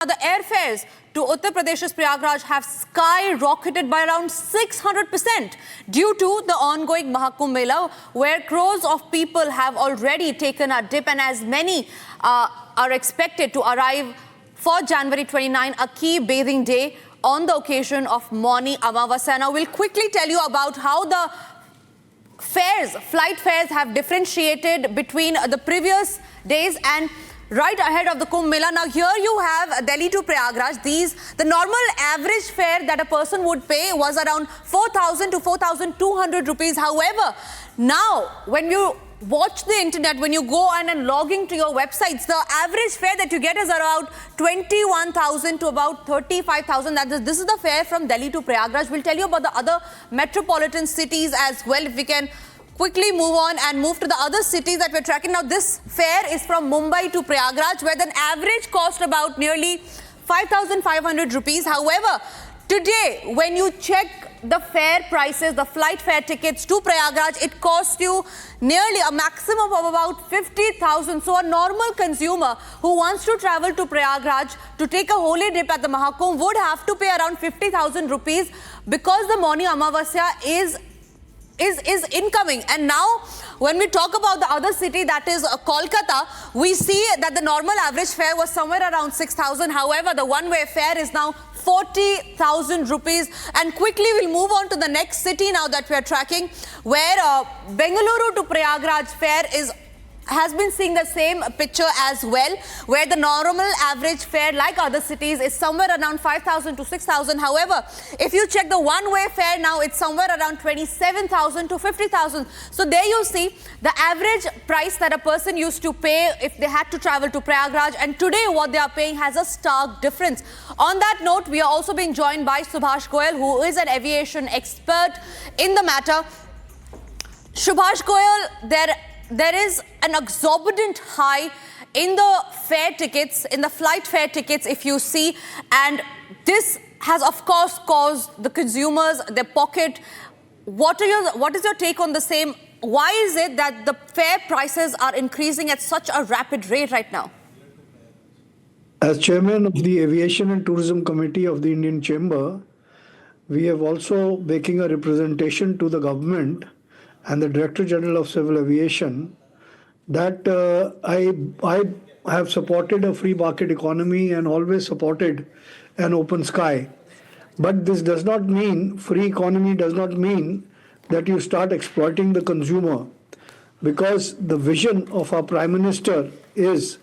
The airfares to Uttar Pradesh's Prayagraj have skyrocketed by around 600% due to the ongoing Maha Kumbh Mela, where crores of people have already taken a dip, and as many are expected to arrive for January 29, a key bathing day on the occasion of Mauni Amavasya. Now, we'll quickly tell you about how the flight fares have differentiated between the previous days and right ahead of the Kumbh Mela. Now, here you have Delhi to Prayagraj. The normal average fare that a person would pay was around 4,000 to 4,200 rupees. However, now when you watch the internet, when you go and log into your websites, the average fare that you get is around 21,000 to about 35,000. This is the fare from Delhi to Prayagraj. We'll tell you about the other metropolitan cities as well, if we can quickly move on and move to the other cities that we're tracking. Now, this fare is from Mumbai to Prayagraj, where the average cost about nearly 5,500 rupees. However, today, when you check the fare prices, the flight fare tickets to Prayagraj, it costs you nearly a maximum of about 50,000. So a normal consumer who wants to travel to Prayagraj to take a holy dip at the Maha Kumbh would have to pay around 50,000 rupees because the Mauni Amavasya is incoming. And now, when we talk about the other city, that is Kolkata, we see that the normal average fare was somewhere around 6,000. However, the one-way fare is now 40,000 rupees. And quickly, we'll move on to the next city now that we are tracking, where Bengaluru to Prayagraj fare has been seeing the same picture as well, where the normal average fare, like other cities, is somewhere around 5,000 to 6,000. However, if you check the one-way fare now, it's somewhere around 27,000 to 50,000. So there you see the average price that a person used to pay if they had to travel to Prayagraj, and today what they are paying has a stark difference. On that note, we are also being joined by Subhash Goyal, who is an aviation expert in the matter. Subhash Goyal, there is an exorbitant high in the fare tickets, in the flight fare tickets, if you see, and this has of course caused the consumers, their pocket. What is your take on the same? Why is it that the fare prices are increasing at such a rapid rate right now? As chairman of the Aviation and Tourism Committee of the Indian Chamber, we have also making a representation to the government and the Director General of Civil Aviation that I have supported a free market economy and always supported an open sky. But this does not mean, free economy does not mean that you start exploiting the consumer, because the vision of our Prime Minister is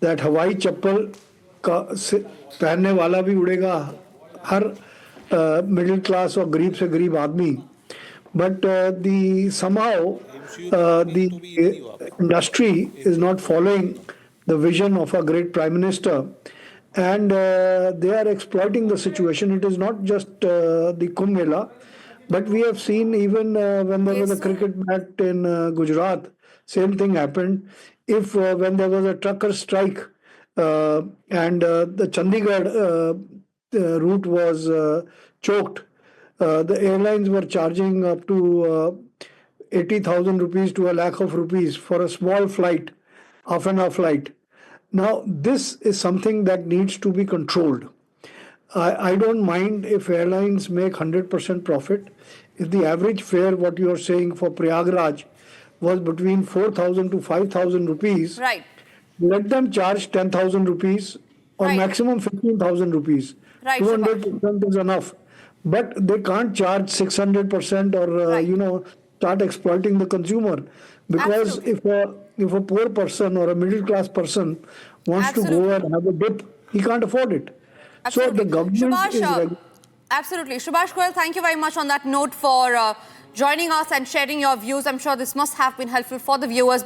that Hawai chappal पहनने वाला भी उड़ेगा, हर middle class और गरीब से गरीब आदमी. But somehow the industry is not following the vision of our great Prime Minister, and they are exploiting the situation. It is not just the Kumbh Mela, but we have seen even when there was a cricket match in Gujarat, same thing happened. When there was a trucker strike and the Chandigarh route was choked, the airlines were charging up to 80,000 rupees to a lakh of rupees for a small flight, half-an-hour flight. Now, this is something that needs to be controlled. I don't mind if airlines make 100% profit. If the average fare, what you are saying for Prayagraj, was between 4,000 to 5,000 rupees, right, let them charge 10,000 rupees or maximum 15,000 rupees. Right, 200% is enough. But they can't charge 600% or, start exploiting the consumer. Because if a poor person or a middle class person wants to go and have a dip, he can't afford it. So the government is... Absolutely. Subhash Goyal, thank you very much on that note for joining us and sharing your views. I'm sure this must have been helpful for the viewers.